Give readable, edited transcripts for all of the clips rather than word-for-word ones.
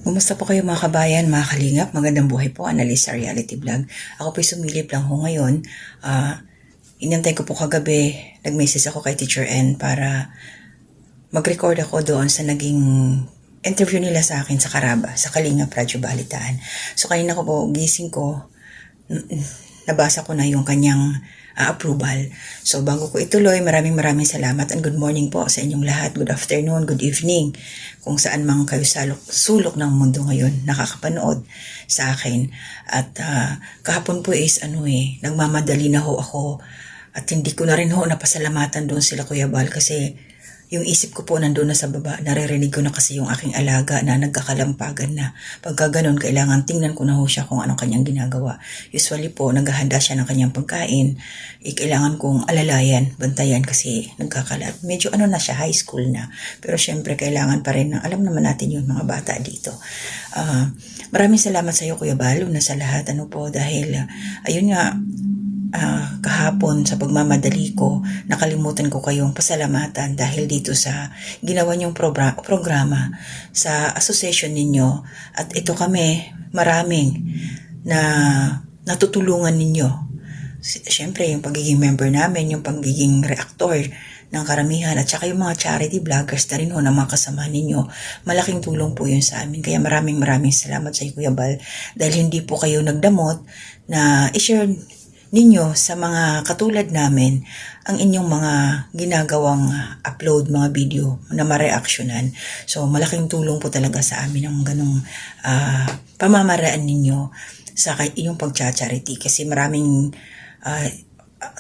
Kumusta po kayo mga kabayan, mga kalingap? Magandang buhay po, Annalisa Reality Vlog. Ako po'y sumilip lang ho ngayon. Inantay ko po kagabi, nag-message ako kay Teacher N para mag-record ako doon sa naging interview nila sa akin sa Caraba, sa Kalingap Radyo Balitaan. So kanina ko po, gising ko, nabasa ko na yung kanyang approval. So bago ko ituloy, maraming salamat and good morning po sa inyong lahat. Good afternoon, good evening. Kung saan mang kayo sulok ng mundo ngayon nakakapanood sa akin. At kahapon po is nagmamadali na ho ako at hindi ko na rin ho napasalamatan doon sila Kuya Bal kasi yung isip ko po nandun na sa baba, naririnig ko na kasi yung aking alaga na nagkakalampagan na. Pagka ganun, kailangan tingnan ko na ho siya kung anong kanyang ginagawa. Usually po, naghahanda siya ng kanyang pagkain. Kailangan kong alalayan, bantayan kasi nagkakalat. Medyo na siya, high school na. Pero syempre, kailangan pa rin alam naman natin yung mga bata dito. Maraming salamat sa iyo, Kuya Bal, na sa lahat. Dahil, ayun nga, kahapon sa pagmamadali ko, nakalimutan ko kayong pasalamatan dahil dito sa ginawa niyong programa sa association ninyo. At ito kami, maraming na natutulungan ninyo. Siyempre, yung pagiging member namin, yung pagiging reactor ng karamihan at saka yung mga charity vloggers na rin ho na mga kasama ninyo. Malaking tulong po yun sa amin. Kaya maraming salamat sa iyo, Kuya Bal, dahil hindi po kayo nagdamot na i-share ninyo sa mga katulad namin ang inyong mga ginagawang upload, mga video na ma-reactionan. So malaking tulong po talaga sa amin ang ganong pamamaraan ninyo sa inyong pag-charity kasi maraming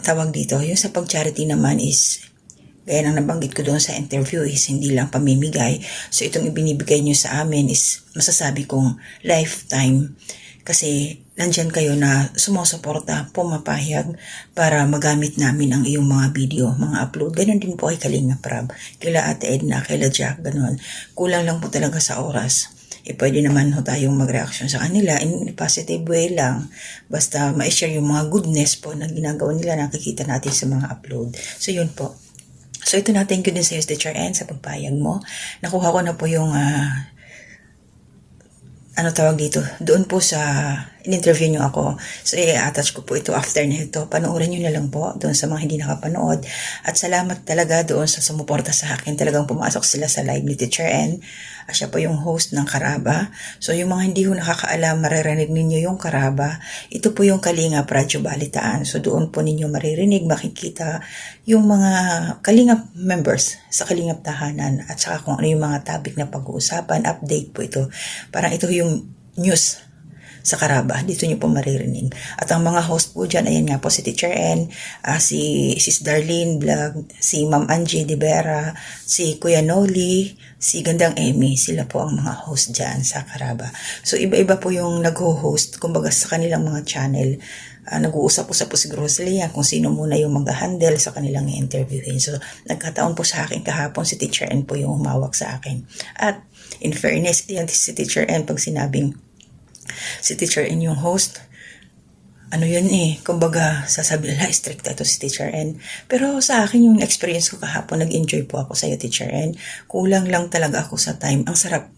tawag dito. Yung sa pag-charity naman is gaya ng nabanggit ko doon sa interview is hindi lang pamimigay. So itong ibinibigay nyo sa amin is masasabi kong lifetime kasi nandyan kayo na sumusuporta, pumapahayag para magamit namin ang iyong mga video, mga upload. Ganon din po ay Kalingap Rab, kila Ate Edna, kila Jack, ganon. Kulang lang po talaga sa oras. Pwede naman ho tayong mag-reaction sa kanila in positive way lang. Basta ma-share yung mga goodness po na ginagawa nila, nakikita natin sa mga upload. So yun po. So ito na, thank you din sa iyo, Teacher N, sa pagpayag mo. Nakuha ko na po yung tawag dito, doon po sa in-interview nyo ako. So, i-attach ko po ito after na ito. Panoorin nyo na lang po doon sa mga hindi nakapanood. At salamat talaga doon sa sumuporta sa akin. Talagang pumasok sila sa live ni Teacher N. Siya po yung host ng Caraba. So, yung mga hindi ho nakakaalam, maririnig ninyo yung Caraba. Ito po yung Kalingap Radyo Balitaan. So, doon po ninyo maririnig, makikita yung mga Kalingap members sa Kalingap Tahanan. At saka kung ano yung mga topic na pag-uusapan, update po ito. Parang ito yung news sa Caraba, dito nyo po maririnig. At ang mga host po dyan, ayan nga po si Teacher N, si Sis Darlene Vlog, si Ma'am Angie De Vera, si Kuya Noli, si Gandang Emmy, sila po ang mga host dyan sa Caraba. So iba-iba po yung nag-host, kumbaga sa kanilang mga channel. Nag-uusap-usap po siguro sila yan kung sino muna yung mag-handle sa kanilang interviewin. So nagkataon po sa akin kahapon si Teacher N po yung humawak sa akin. At in fairness, yan si Teacher N pag sinabing si Teacher N yung host, kumbaga sasabi nila, strict ito si Teacher N. Pero sa akin yung experience ko kahapon, nag-enjoy po ako sa iyo, Teacher N. Kulang lang talaga ako sa time. Ang sarap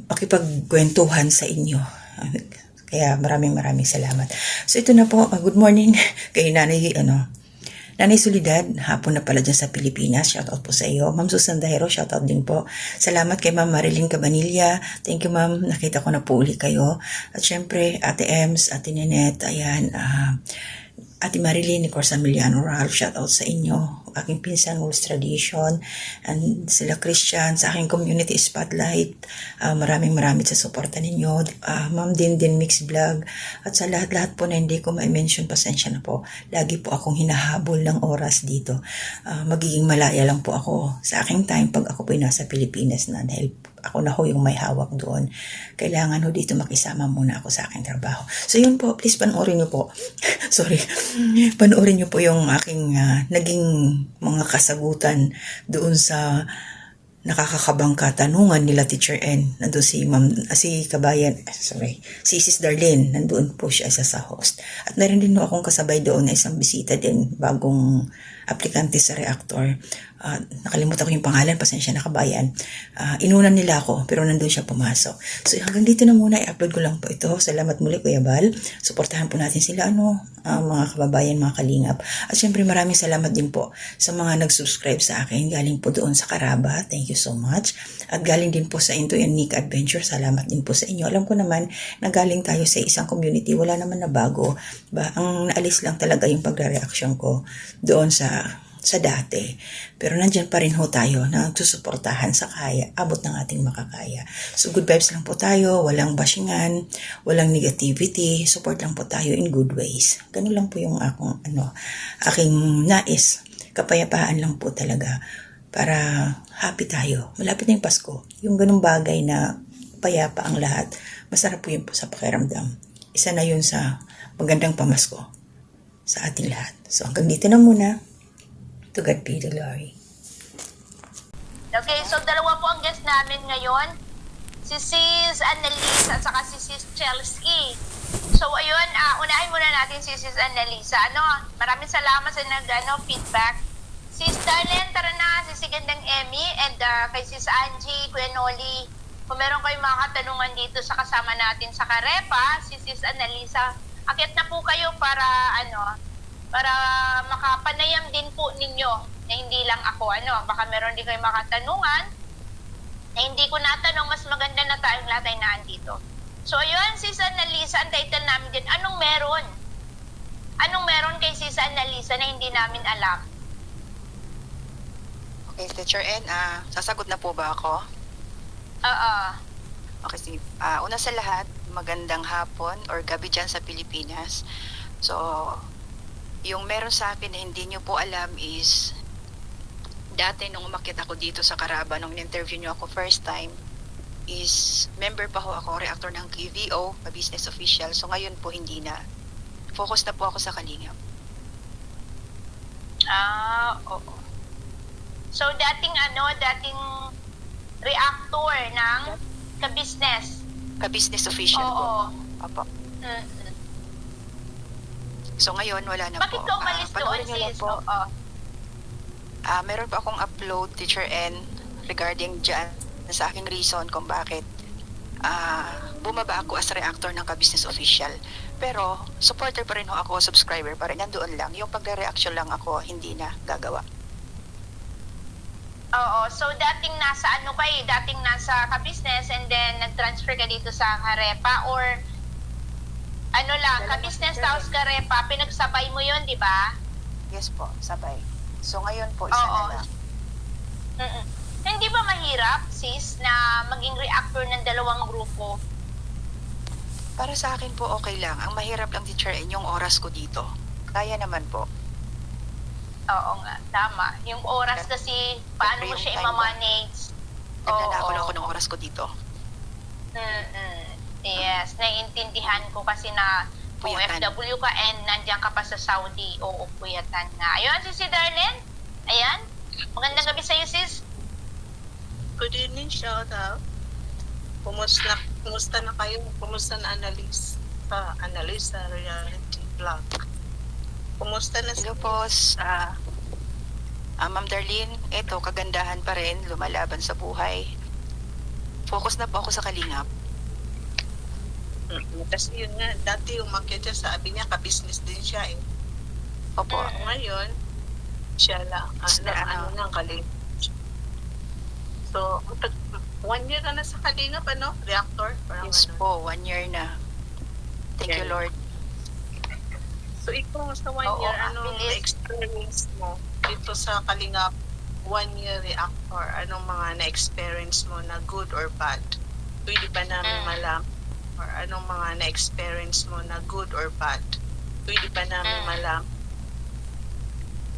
pakipagkwentuhan sa inyo. Kaya maraming salamat. So ito na po, good morning kay Nanay Solidad, hapon na pala dyan sa Pilipinas. Shoutout po sa iyo. Ma'am Susan Dairo, shoutout din po. Salamat kay Ma'am Marilyn Cabanilla. Thank you, Ma'am. Nakita ko na po uli kayo. At syempre, Ate Ems, Ate Ninette, ayan, Ate Marilyn, ni Corsa Miliano Ralph, shoutout sa inyo. Aking pinsan, Wolves Tradition, and sila Christian, sa aking community spotlight. Maraming sa suporta ninyo. Ma'am Din Mix Vlog, at sa lahat po na hindi ko ma-mention, pasensya na po. Lagi po akong hinahabol ng oras dito. Magiging malaya lang po ako sa aking time pag ako po nasa Pilipinas na dahil ako na ho yung may hawak doon. Kailangan ho dito makisama muna ako sa aking trabaho. So yun po, please panoorin nyo po. Sorry. Panoorin nyo po yung aking naging mga kasagutan doon sa nakakakabang katanungan nila Teacher N. Nandun si Sis Darlene, nandun po siya isa sa host. At meron din akong kasabay doon na isang bisita din, bagong aplikante sa reactor. nakalimutan ko yung pangalan, pasensya na kabayan. Inunan nila ako, pero nandun siya pumasok. So hanggang dito na muna, i-upload ko lang po ito. Salamat muli Kuya Bal. Suportahan po natin sila, mga kababayan, mga kalingap. At syempre maraming salamat din po sa mga nag-subscribe sa akin. Galing po doon sa Karaba. Thank you so much. At galing din po sa Into and Nick Adventure. Salamat din po sa inyo. Alam ko naman na galing tayo sa isang community. Wala naman na bago. Ang naalis lang talaga yung pagre-reaction ko doon sa dati. Pero nandyan pa rin ho tayo na susuportahan sa kaya, abot ng ating makakaya. So good vibes lang po tayo, walang bashingan, walang negativity, support lang po tayo in good ways. Ganun lang po yung aking nais. Kapayapaan lang po talaga para happy tayo. Malapit na yung Pasko. Yung ganung bagay na payapa ang lahat, masarap po yun po sa pakiramdam. Isa na yun sa magandang pamasko sa ating lahat. So hanggang dito na muna. To God be the glory. Okay, so dalawa po ang guest namin ngayon. Si Sis Annalisa at saka si Sis Chelsea. So ayun, unahin muna natin si Sis Annalisa. Maraming salamat sa feedback. Sis Darlene, tara na, si Gandang Emmy, and kay Sis Angie, Kuya Noli. Kung meron kayong mga katanungan dito sa kasama natin sa Karepa, si Sis Annalisa, akit na po kayo para para makapanayam din po ninyo na hindi lang ako, baka meron din kayong makatanungan na hindi ko natanong, mas maganda na tayong lahat ay naandito. So ayun, Sis Annalisa, ang title namin din, anong meron? Anong meron kay Sis Annalisa na hindi namin alam? Okay, Teacher N, sasagot na po ba ako? Oo. Okay, sige. Una sa lahat, magandang hapon or gabi dyan sa Pilipinas. So, yung meron sa akin na hindi nyo po alam is, dati nung umakyat ako dito sa Karaba, nung interview nyo ako first time, is member pa ho ako, reactor ng KVO, business official. So ngayon po hindi na. Focus na po ako sa Kalingap. Oo. So dating reactor ng ka-business. Ka-business official po. Oo. Opo. Mm-hmm. So ngayon wala na Bakit po. ka umalis doon, Panoorin nyo lang sis? po. Oo. Meron pa akong upload, Teacher N, regarding dyan sa aking reason kung bakit bumaba ako as reactor ng ka-business official. Pero supporter pa rin ho ako, subscriber pa rin, nandoon lang. Yung pagre-reaction lang ako, hindi na gagawa. Oo. So dating nasa ka-business and then nag-transfer ka dito sa Karepa or ka-business tapos Karepa, pinagsabay mo yun, di ba? Yes po, sabay. So ngayon po, isa Oo. na lang. Hindi ba mahirap, sis, na maging reactor ng dalawang grupo? Para sa akin po, okay lang. Ang mahirap lang, Teacher N, yung oras ko dito. Kaya naman po. Oo nga, tama. Yung oras kasi, paano mo Yung siya time i-manage? Nagnanakaw lang ako ng oras ko dito. Yes, naiintindihan ko kasi na Puyatan. OFW ka and nandiyan ka pa sa Saudi. Oo, puyatan nga. Ayun, si Darlene. Ayan. Magandang gabi sa'yo, sis. Good evening, shout out. Kumusta na kayo? Kumusta na Annalisa Reality Vlog? Kumusta na Hello po, Ma'am Darlene. Eto, kagandahan pa rin, lumalaban sa buhay. Focus na po ako sa Kalingap. Kasi yun nga, dati umakyat siya, sabi niya, ka-business din siya eh. Opo. Ngayon, siya lang, ng Kalingap. So, 1 year ka na sa Kalingap, Reactor? Yes po, 1 year na. Thank you, Lord. So, ikaw sa 1 Oo, year, ang anong bilis. na-experience mo dito sa Kalingap 1 year reactor? Anong mga na-experience mo na good or bad? Pwede ba namin malaman? Or anong mga na-experience mo na good or bad? Pwede ba namin malaman?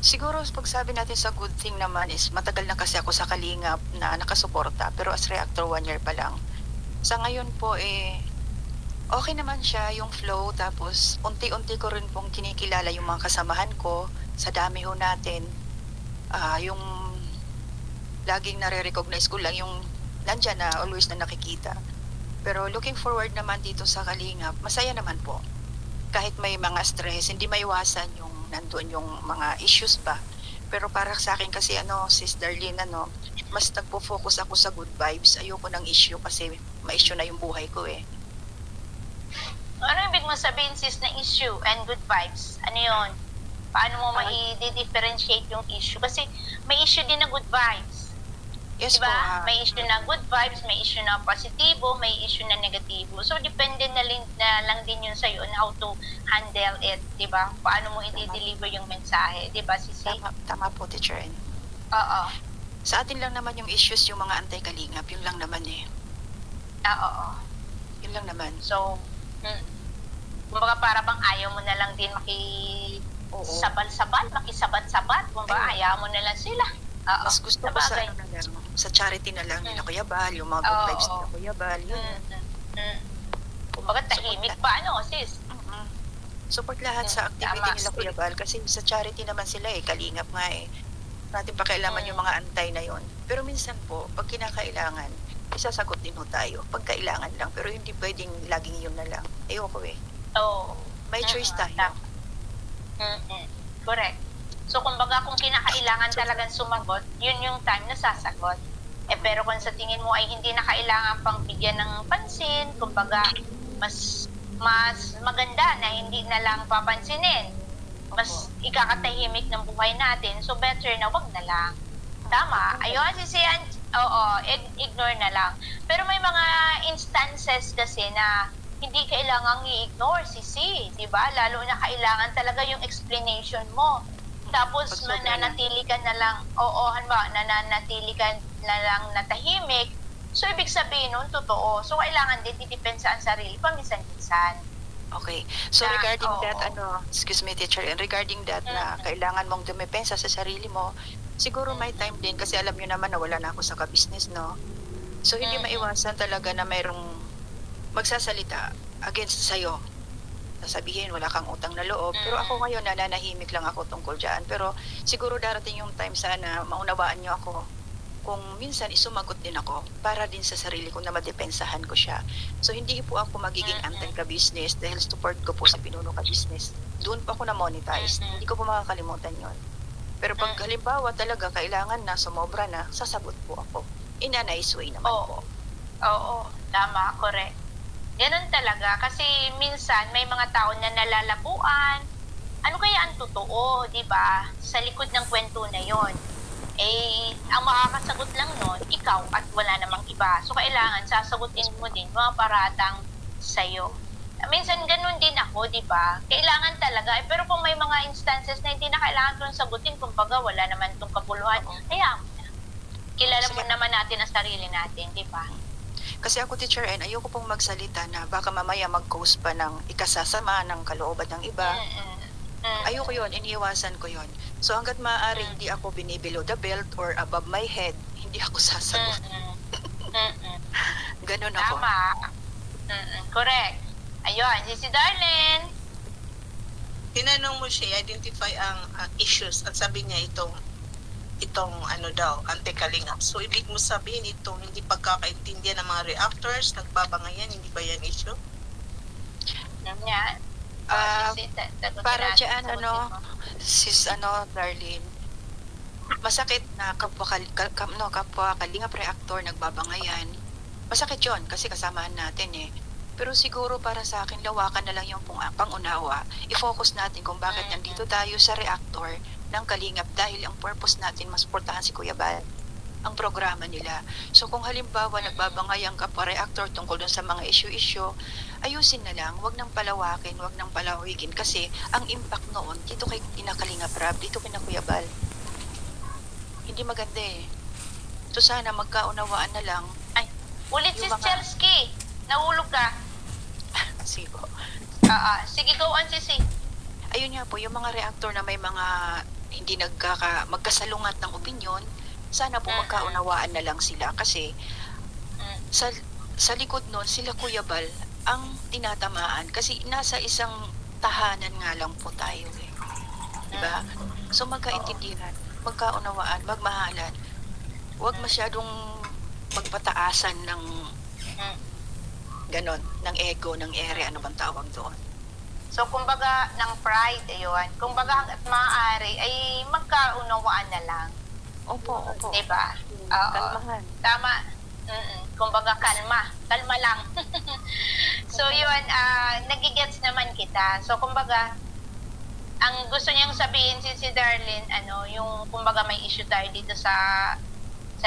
Siguro, pag sabi natin sa good thing naman is, matagal na kasi ako sa Kalingap na nakasuporta. Pero as reactor, 1 year pa lang. Sa ngayon po, okay naman siya, yung flow. Tapos, unti-unti ko rin pong kinikilala yung mga kasamahan ko. Sa dami ho natin, yung laging nare-recognize ko lang, yung nandyan na, always na nakikita. Pero looking forward naman dito sa Kalingap, masaya naman po. Kahit may mga stress, hindi maiwasan yung nandoon yung mga issues pa. Pero para sa akin kasi Sis Darlene, mas nagpo-focus ako sa good vibes. Ayoko ng issue kasi ma-issue na yung buhay ko eh. Ano ibig mo sabihin, sis, na issue and good vibes? Ano yun? Paano mo ma-differentiate yung issue? Kasi may issue din na good vibes. Yes Diba? po. May issue na good vibes, may issue na positibo, may issue na negatibo. So, depende na lang din yun sa'yo on how to handle it. Diba? Paano mo i-deliver yung mensahe. Diba, Sisi? Tama po, Teacher N. Oo. Sa atin lang naman yung issues, yung mga anti-kalingap, yun lang naman eh. Oo. Yun lang naman. So, kumbaga para bang ayaw mo na lang din Oo. makisabat-sabat. Kumbaga Ayun. ayaw mo na lang sila. Oo. Mas gusto ko sa Sabagay. na lang, sa charity na lang nila Kuya Bal, yung mga good Oo, vibes oo. nila Kuya Bal, yun. Kumbaga tahimik pa, sis? Mm-mm. Support lahat sa activity Tama. nila Kuya Bal kasi sa charity naman sila eh, kalingap nga eh. Natin pakialaman yung mga antay na yon. Pero minsan po, pag kinakailangan, isasagot din ho tayo. Pag kailangan lang, pero hindi pwedeng laging yun na lang. Ayoko eh. Oo. May choice tayo. Tama. Correct. So, kumbaga, kung kinakailangan talagang sumagot, yun yung time na sasagot. Pero kung sa tingin mo ay hindi na kailangan pang bigyan ng pansin, kumbaga, mas maganda na hindi na lang papansinin. Mas ikakatahimik ng buhay natin. So, better na wag na lang. Tama. Ayun, ignore na lang. Pero may mga instances kasi na hindi kailangang i-ignore, Sisi. Diba? Lalo na kailangan talaga yung explanation mo. Tapos mananatili ka na lang, nananatili ka na lang natahimik. So, ibig sabihin nun, totoo. So, kailangan din didepensa ang sarili paminsan-minsan. Okay. So Na, regarding oo. that, excuse me teacher, and regarding that na kailangan mong dumepensa sa sarili mo, siguro may time din kasi alam nyo naman na wala na ako sa ka-business, no? So hindi maiwasan talaga na mayroong magsasalita against sa'yo. Sasabihin, wala kang utang na loob. Pero ako ngayon, nananahimik lang ako tungkol dyan. Pero siguro darating yung time sana maunawaan nyo ako kung minsan isumagot din ako para din sa sarili ko na madepensahan ko siya. So hindi po ako magiging anti-ka-business dahil support ko po sa pinuno ka-business. Doon po ako na-monetize. Hindi ko po makakalimutan yon. Pero pag halimbawa talaga kailangan na, sumobra na, sasagot po ako. In a nice way naman po. Oo, tama, correct. Ganun talaga. Kasi minsan may mga tao na nalalabuan. Ano kaya ang totoo, di ba? Sa likod ng kwento na yon. Ang makakasagot lang nun, ikaw at wala namang iba. So, kailangan sasagutin mo din mga paratang sa'yo. Minsan ganun din ako, di ba? Kailangan talaga. Pero kung may mga instances na hindi na kailangan itong sagutin, kumbaga wala naman itong kabuluhan, hayaan mo na. Kilala mo naman natin ang sarili natin, di ba? Kasi ako, Teacher N, ayoko pong magsalita na baka mamaya mag-cause pa ng ikasasama ng kalooban ng iba. Ayoko yun, iniiwasan ko yun. So hanggat maaari hindi ako binibelow the belt or above my head, hindi ako sasagot. Ganun ako. Tama. Correct. Ayun, si Darlene. Tinanong mo siya, identify ang issues at sabi niya itong anti-kalingap. So, ibig mo sabihin itong hindi pagkakaintindihan ng mga reactors, nagbabangayan, hindi ba yan issue? Yan. Para dyan, sis, Darlene, masakit na kapwa kalingap reactor nagbabangayan. Masakit yon kasi kasamahan natin eh. Pero siguro para sa akin, lawakan na lang yung pangunawa. I-focus natin kung bakit nandito tayo sa reactor ng kalingap dahil ang purpose natin masuportahan si Kuya Bal, ang programa nila. So kung halimbawa nagbabangay ang kapwa-reactor tungkol dun sa mga issue-issue, ayusin na lang, wag nang palawakin, wag nang palawigin kasi ang impact noon dito kay Kalingap Rab, dito kay Kuya Bal. Hindi maganda eh. So sana magkaunawaan na lang. Ulit si Chelsky. Nahulog ka. Sige. Sige, go on, Sisi. Ayun nga po, yung mga reactor na may mga hindi magkasalungat ng opinyon, sana po magkaunawaan na lang sila kasi sa likod nun, sila Kuya Bal ang tinatamaan kasi nasa isang tahanan nga lang po tayo eh. Diba? So magkaintindihan, magkaunawaan, magmahalan. Huwag masyadong magpataasan ng ganon, ng ego, ng ere, ano bang tawag doon. So, kumbaga, ng pride, ayun. Kumbaga, hanggat maaari, ay magkaunawaan na lang. Opo. Diba? Oo. Kalmahan. Tama. Kumbaga kalma lang. So yun, nagigets naman kita. So kumbaga, ang gusto niyang sabihin si Darlene, yung kumbaga may issue tayo dito sa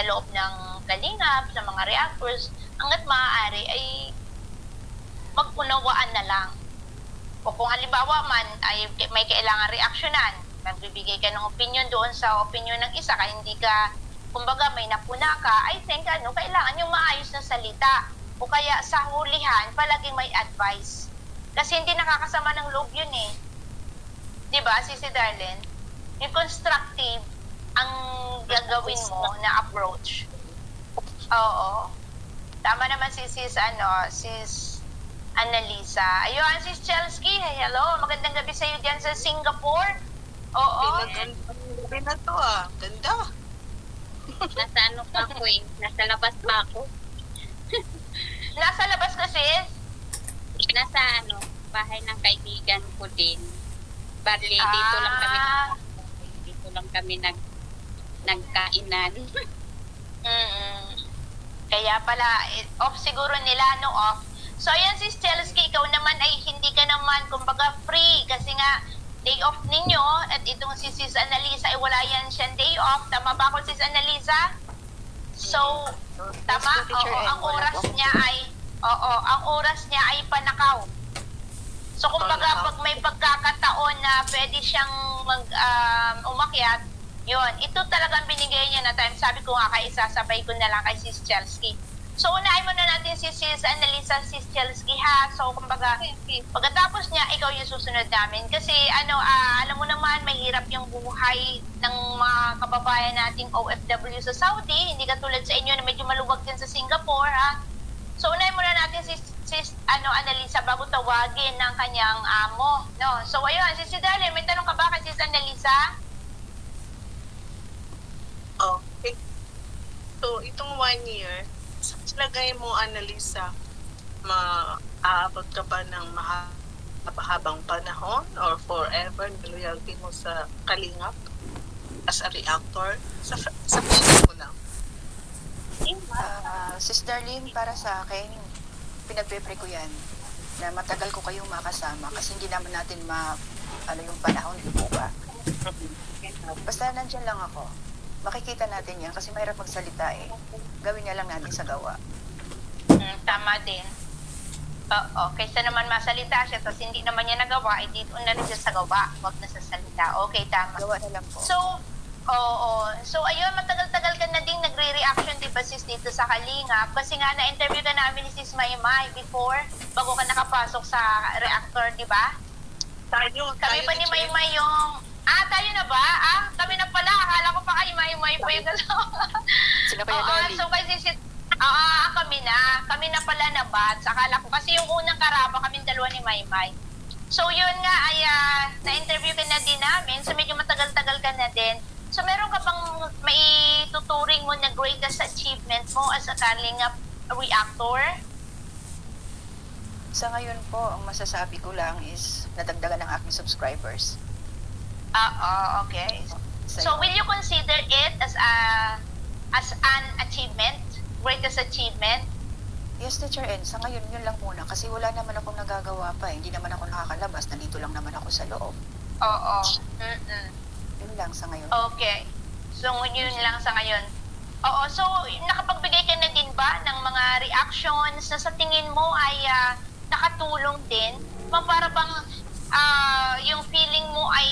loob ng kalingap, sa mga reactors, hanggat maaari ay mag-unawaan na lang. O kung halimbawa man ay may kailangan reaksyonan, magbibigay ka ng opinion doon sa opinion ng isa, kaya hindi ka, kumbaga may napuna ka, I think kailangan yung maayos na salita. O kaya sa hulihan, palaging may advice. Kasi hindi nakakasama ng loob yun eh. Diba, si Darlene? Yung constructive ang gagawin mo na approach. Oo. Tama naman si Sis Annalisa. Ayun, Sis Chelsky. Hello, magandang gabi sa'yo dyan sa Singapore. Oo. Pinaganda na to Ganda. Nasa ano pa ako eh. Nasa labas pa ako. Nasa labas ka, Sis? Nasa bahay ng kaibigan ko din. Bali, dito lang kami nagkainan. Kaya pala, off siguro nila, off. So, ayan, Sis Chelsky, ikaw naman ay hindi ka naman, kumbaga, free. Kasi nga, day off ninyo, at itong si Sis Annalisa ay wala yan siyang day off. Tama ba ako, Sis Annalisa? So, tama? Oo, ang oras niya ay panakaw. So, kumbaga, pag may pagkakataon na pwede siyang umakyat, yun, ito talagang binigay niya na time. Sabi ko nga kay isasabay ko na lang kay Sis Chelsky. So, unahin muna natin si Sis Annalisa, Sis Chelsky, ha? So, kumbaga, pagkatapos niya, ikaw yung susunod namin. Kasi, alam mo naman, mahirap yung buhay ng mga kababayan nating OFW sa Saudi. Hindi katulad sa inyo na medyo maluwag din sa Singapore, ha? So, unahin muna natin si Annalisa bago tawagin ng kanyang amo. No? So, ayun, Sis Darlene, may tanong ka ba kay Sis Annalisa? Okay. So, itong 1 year, sa lagay mo, Annalisa, maaabot ka ba ng mahabang panahon or forever na loyalty mo sa kalingap as a reactor? Sa feeling ko lang. Sis Darlene, para sa akin, pinagpe-pray ko yan na matagal ko kayong makasama kasi hindi naman natin yung panahon, di ba? Basta nandyan lang ako. Makikita natin yan kasi mahirap magsalita eh. Gawin niya lang natin sa gawa. Tama din. Oo, kaysa naman masalita siya tapos hindi naman niya nagawa, dito na rin siya sa gawa, wag na sa salita. Okay, tama. Gawa na lang po. So, So, ayun, matagal-tagal ka na ding nagre-reaction, di ba, Sis, dito sa Kalingap? Kasi nga, na-interview ka namin ni Sis Maymay before, bago ka nakapasok sa reactor, di ba? Kami pa ni Maymay yung... tayo na ba? Kami na pala. Akala ko pa kayo Maymay pa yung kasama. Sino pa yung Loli? So, kasi Sis... kami na. Kami na pala na batch. Akala ko, kasi yung unang karaba, kami dalawa ni Maymay. So, yun nga, ay na-interview ka na din namin. So, medyo matagal-tagal ka na din. So, meron ka bang may tuturing mo na greatest achievement mo as a Kalingap reactor? Sa ngayon po, ang masasabi ko lang is nadagdagan ng aking subscribers. Okay. So, will you consider it as an achievement? Greatest achievement? Yes, Teacher N. Sa ngayon, yun lang muna. Kasi wala naman akong nagagawa pa. Hindi naman ako nakakalabas. Nandito lang naman ako sa loob. Oo. Yun lang sa ngayon. Okay. So, yun lang sa ngayon. Oo. So, nakapagbigay ka na din ba ng mga reactions na sa tingin mo ay nakatulong din? Para bang yung feeling mo ay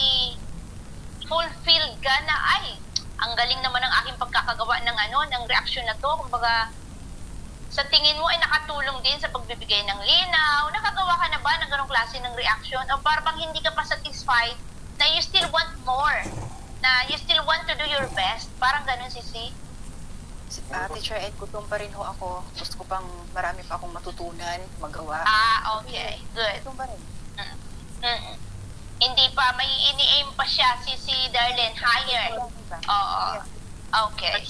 fulfilled ka na, ay, ang galing naman ng aking pagkakagawa ng reaction na to. Kumbaga, sa tingin mo ay nakatulong din sa pagbibigay ng linaw? Nakagawa ka na ba ng ganong klase ng reaction? O parang hindi ka pa satisfied na you still want more? Na you still want to do your best? Parang ganon, Sisi? Teacher Ed, gutom pa rin ho ako. Gusto ko pang marami pa akong matutunan, magawa. Okay. Good. Gutom pa rin. Hindi pa, may ini-aim pa siya si Darlene higher. Oo. Okay.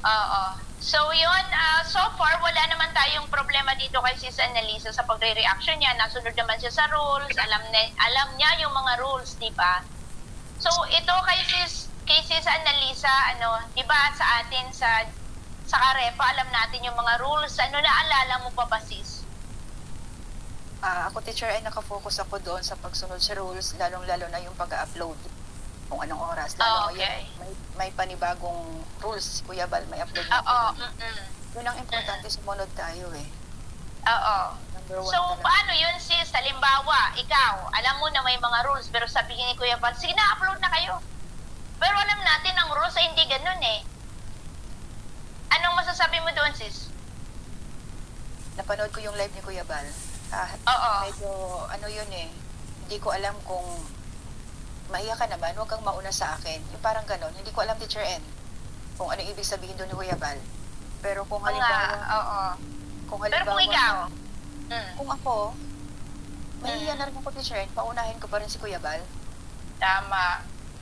Oo. So yun, so far wala naman tayong problema dito kay Sis Annalisa sa pagre-reaction niya. Nasunod naman siya sa rules, alam niya yung mga rules, di ba? So, ito kay sis Annalisa, di ba sa atin sa Karepa, alam natin yung mga rules. Naalala mo pa ba, sis? Ako teacher ay nakafocus ako doon sa pagsunod sa rules, lalong-lalo na yung pag-upload kung anong oras. Lalo Okay. may panibagong rules, Kuya Bal, may upload na Oo. po. Yun ang importante, sumunod tayo eh. Oo. Number one So, talaga. paano yun, sis? Halimbawa, ikaw, alam mo na may mga rules, pero sabihin ni Kuya Bal, sige na, upload na kayo. Pero alam natin, ang rules ay hindi ganun eh. Anong masasabi mo doon, sis? Napanood ko yung live ni Kuya Bal. Oo. Medyo, yun eh, hindi ko alam kung mahiya ka naman, huwag kang mauna sa akin. Yung parang ganon, hindi ko alam, Teacher N, kung ano ibig sabihin doon ni Kuya Bal. Pero kung Oo nga, halimbawa, oo. kung Pero halimbawa, kung ikaw, kung ako, mahiya na rin ako, Teacher N, paunahin ko pa rin si Kuya Bal. tama.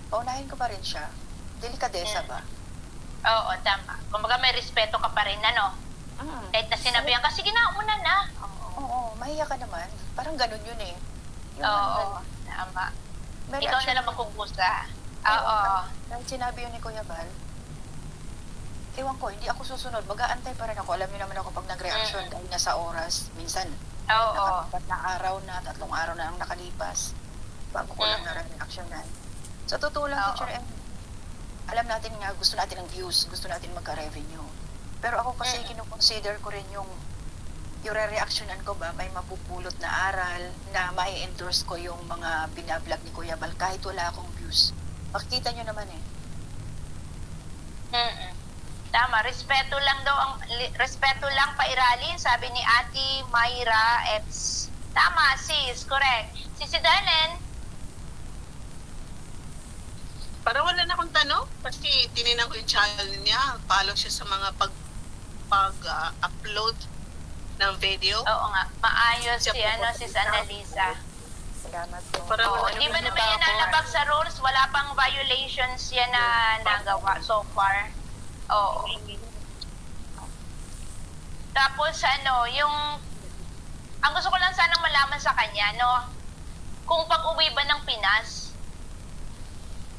Paunahin ko pa rin siya. Delikadesa ba? Oo, tama. Kumbaga may respeto ka pa rin, Kahit na sinabihan ka, sige na, una na. Oo, mahiya ka naman. Parang ganun yun eh. Yung Oo, tama. may Ikaw reaction na lang magkukusa. Oo. Dahil sinabi yun ni Kuya Bal, ewan ko, hindi ako susunod. Mag-aantay pa rin ako. Alam niyo naman ako pag nag-reaction dahil nasa oras. Minsan, Oo. nakatapat na araw na, 3 araw na ang nakalipas bago ko lang na-reactionan. Sa totoo lang, Oo. Teacher M, alam natin nga, gusto natin ng views, gusto natin magka-revenue. Pero ako kasi kinukonsider ko rin yung re-reactionan ko ba, may mapupulot na aral na may endorse ko yung mga binablog ni Kuya Bal kahit wala akong views. Makikita nyo naman eh. Tama, respeto lang pairalin, sabi ni Ate Myra Epps. Tama, sis, correct. Si Danen, Parang wala na akong tanong kasi tininan ko yung channel niya. Follow siya sa mga pag-upload ng video. oo nga, maayos Siya si, po, sis Annalisa. Salamat po. Parang Oo, wala di ba naman naman yan nalabag sa rules? Wala pang violations yan na nagawa so far. Oo. Tapos ang gusto ko lang sanang malaman sa kanya, kung pag-uwi ba ng Pinas,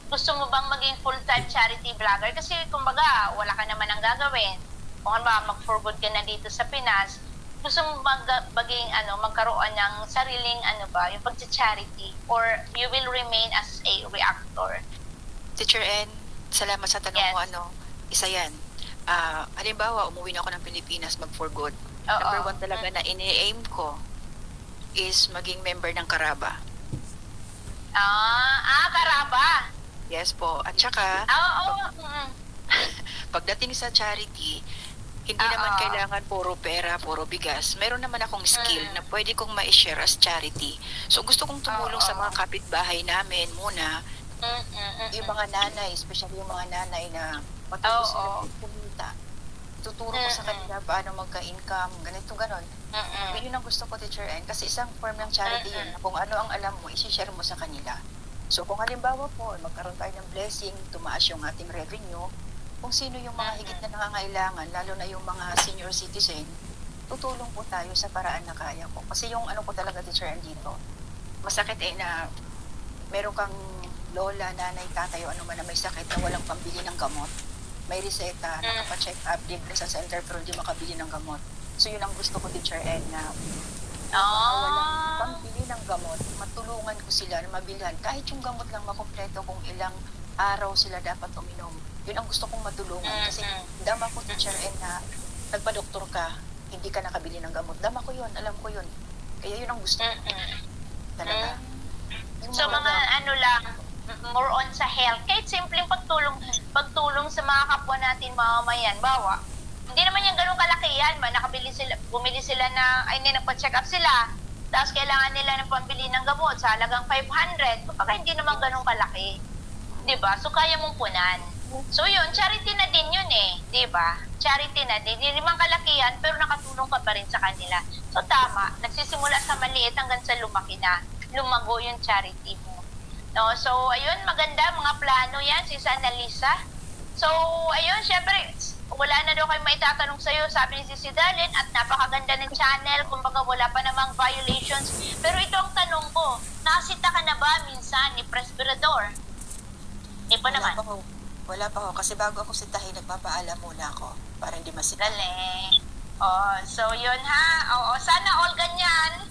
gusto mo bang maging full-time charity vlogger? Kasi kumbaga, wala ka naman ang gagawin. Kung mag-for good ka na dito sa Pinas, gusto mo magkaroon ng sariling yung pag-charity, or you will remain as a reactor? Teacher N, salamat sa tanong Yes. mo. Isa yan. Halimbawa, umuwi na ako ng Pilipinas mag-for good. Oo. Number 1 talaga na ini-aim ko is maging member ng Karaba. Karaba. Yes po. At saka, Oo. pagdating sa charity, hindi Oo. naman kailangan puro pera, puro bigas. Meron naman akong skill na pwede kong ma-share as charity. So gusto kong tumulong sa mga kapitbahay namin muna. Yung mga nanay, especially yung mga nanay na matuto sila kumita. Tuturo ko sa kanila paano magka-income, ganito, ganon. Yun ang gusto ko, Teacher N, kasi isang form ng charity yun, na kung ano ang alam mo, isi-share mo sa kanila. So kung halimbawa po, magkaroon tayo ng blessing, tumaas yung ating revenue, kung sino yung mga higit na nangangailangan, lalo na yung mga senior citizen, tutulong po tayo sa paraan na kaya ko. Kasi yung ko talaga, Teacher N, dito, masakit na meron kang lola, nanay, tatay, o ano man na may sakit na walang pambili ng gamot. May reseta, nakapacheck up, libre sa center pero hindi makabili ng gamot. So yun ang gusto ko, Teacher N, na walang pambili ng gamot, matulungan ko sila na mabilhan. Kahit yung gamot lang makompleto kung ilang araw sila dapat uminom. Yun ang gusto kong matulungan. Kasi dama ko, Teacher N, na nagpa-doktor ka, hindi ka nakabili ng gamot. Dama ko yun, alam ko yun. Kaya yun ang gusto ko. Talaga. Yung So mga more on sa health, kahit simpleng pagtulong sa mga kapwa natin mamamayan. Bawa, hindi naman yung ganun kalakihan ba, bumili sila nagpa-check up sila, tapos kailangan nila ng pambili ng gamot sa halagang 500, kapag hindi naman ganun kalaki. Diba? So kaya mong punan. So yun, charity na din yun diba? Charity na din. Hindi naman kalakihan, pero nakatulong ka pa rin sa kanila. So tama, nagsisimula sa maliit hanggang sa lumaki na, lumago yung charity mo. No, so ayun, maganda mga plano yan, Sis Annalisa. So ayun, syempre wala na daw kayong maitatanong sa'yo, sabi ni Sis Dalen, at napakaganda ng channel, kumbaga wala pa namang violations. Pero ito ang tanong ko, nakasita ka na ba minsan ni Presbyrador? Hindi pa naman. Wala pa ho. Kasi bago ako sitahin, nagpapaalam muna ako para hindi masita. Galing. Oh, so yun ha. Oo, sana all ganyan.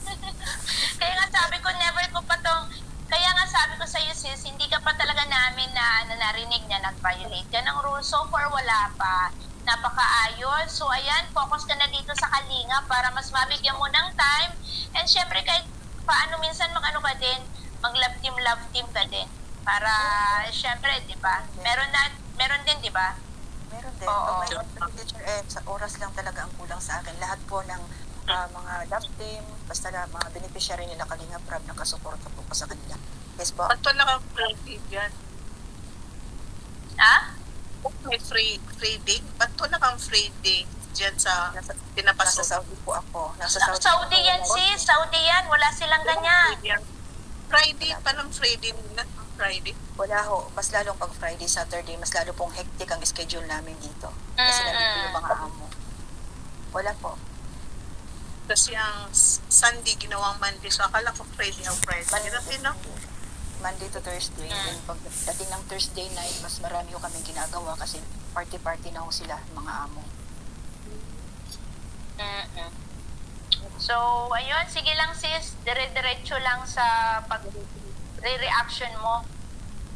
Kaya nga sabi ko, never ko pa tong, kaya nga sabi ko sa iyo sis, hindi ka pa talaga namin na narinig na nag-violate ka ng rules. So far, wala pa. Napakaayos. So ayan, focus ka na dito sa Kalinga para mas mabigyan mo ng time. And syempre kahit paano minsan mag-ano ka din, mag-love team ka din. Para syempre, di ba? Meron din, di ba? Meron din. Oo. Pag may teacher, sa oras lang talaga ang kulang sa akin. Lahat po ng mga love team, basta na mga beneficiary nila Kalinga Prab, nakasuporta po ko sa kanila. Yes po. Ba't wala kang free dyan? Ha? May free day? Ba't wala kang free day dyan sa Nasa pinapasok? Saudi po ako. Saudi yan sis, Saudi yan. Wala silang ganyan. Friday, parang Friday na. Friday. Wala ho. Mas lalong pag Friday, Saturday, mas lalo pong hectic ang schedule namin dito. Kasi nandito yung mga amo. Wala po. Kasi ang Sunday ginawang Monday. So akala ko Friday ang Friday. Kasi no? Monday to Thursday. Then pagdating ng Thursday night, mas marami ho kami ginagawa kasi party-party na ho sila, mga amo. So, ayun, sige lang sis, dire-diretso lang sa pag-reaction mo.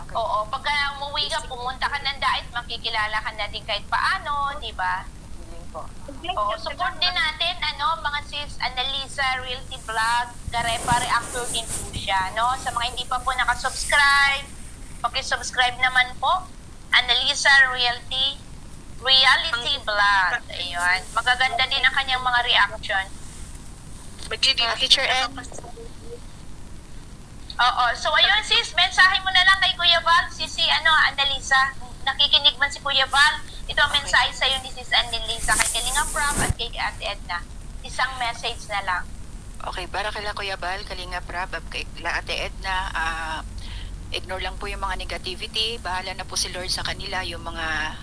Okay. Oo, pagka umuwi ka, pumunta ka ng dait, makikilala ka na din kahit paano, di ba? Feeling po. Oo, support din natin, mga sis, Annalisa Realty Vlog, Garepa Reactor din po siya, no? Sa mga hindi pa po nakasubscribe, pakisubscribe naman po, Annalisa Realty Vlog. Ayun, magaganda din ang kanyang mga reaction. Teacher N. Oo, so ayun sis, mensahe mo na lang kay Kuya Val, si Annalisa. Nakikinig man si Kuya Val, ito ang mensahe sa iyo ni sis Annalisa kay Kalinga Prab at kay Ate Edna. Isang message na lang. Okay, para kay Kuya Bal, Kalinga Prab, kay Ate Edna, ignore lang po yung mga negativity. Bahala na po si Lord sa kanila, yung mga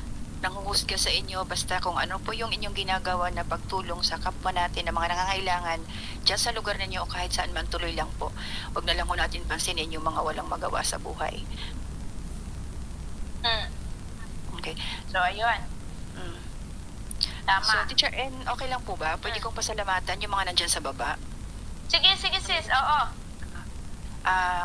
nanguhusga sa inyo, basta kung ano po yung inyong ginagawa na pagtulong sa kapwa natin na mga nangangailangan dyan sa lugar ninyo o kahit saan man, tuloy lang po. Huwag na lang po natin pansinin yung mga walang magawa sa buhay. Okay. So ayun, Mm. tama. So, Teacher N, okay lang po ba? Pwede kong pasalamatan yung mga nandyan sa baba? Sige sis, oo.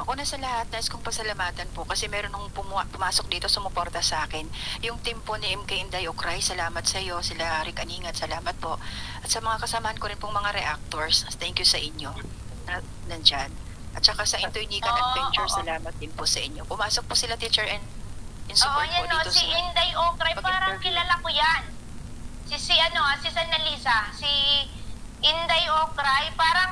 Una sa lahat, nais kong pasalamatan po kasi meron nung pumasok dito, sumuporta sa akin. Yung team po ni MK Inday Okray, salamat sa iyo. Sila Rick Aningat, salamat po. At sa mga kasamahan ko rin pong mga reactors, thank you sa inyo na nandyan. At saka sa Intoy Nikan Adventure, salamat din po sa inyo. Pumasok po sila, Teacher N, in Oo, support po yan dito si Inday Okray, parang pag-interview. kilala ko yan. Si Annalisa, si Inday Okray, parang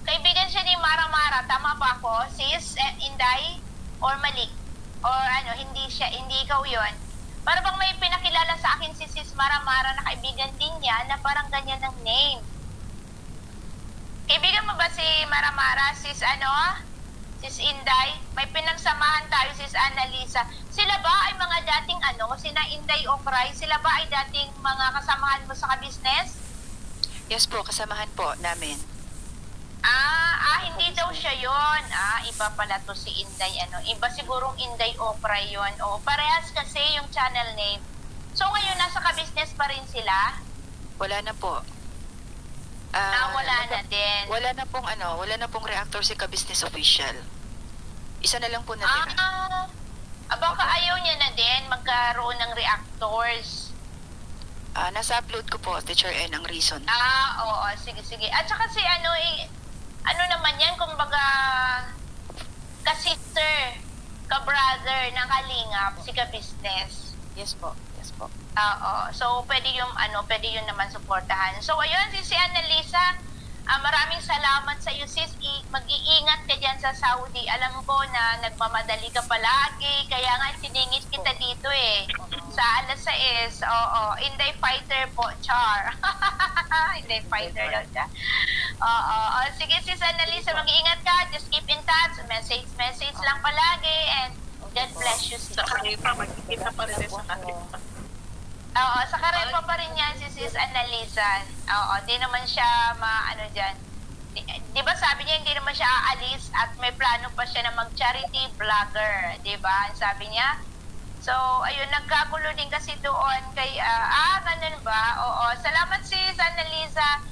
kaibigan siya ni Mara, tama ba ako? Sis, Inday? Or mali? Or hindi ikaw yun? Para bang may pinakilala sa akin si Sis Mara na kaibigan din niya na parang ganyan ng name. Kaibigan mo ba si Mara, Sis Sis Inday? May pinagsamahan tayo, Sis Annalisa. Sila ba ay mga dating sina Inday Okray? Sila ba ay dating mga kasamahan mo sa ka-business? Yes po, kasamahan po namin. Hindi daw siya yon. Iba pala to si Inday, Iba sigurong Inday Okray yon. O, parehas kasi yung channel name. So, ngayon, nasa ka-business pa rin sila? Wala na po. Wala na din. Wala na pong reactor si ka-business official. Isa na lang po natira. Baka ayaw niya na din magkaroon ng reactors. Nasa upload ko po, Teacher N, ang reason. Oo, sige. At saka si naman yan, kumbaga, ka-sister, ka-brother ng Kalingap, si ka-business. Yes po. Oo. So, pwede yun naman suportahan. So, ayun, si Annalisa, maraming salamat sa iyo, sis. Mag-iingat ka dyan sa Saudi. Alam ko na nagmamadali ka palagi, kaya nga siningit kita dito sa alas 6. Oo. Inday Fighter po, Char. Inday Fighter daw siya. Oo. Sige, sis Annalisa, mag-iingat ka. Just keep in touch. Message lang palagi. And God bless you, sis. Sa Karepa, magkikita pa rin sa Karepa. Oo, sa Karepa pa rin yan si Sis Annalisa. Oo, di naman siya dyan. di ba sabi niya hindi naman siya aalis at may plano pa siya na mag-charity vlogger, di ba? Sabi niya. So, ayun, nagkagulo din kasi doon kay, ganun ba? Oo, salamat sis Annalisa.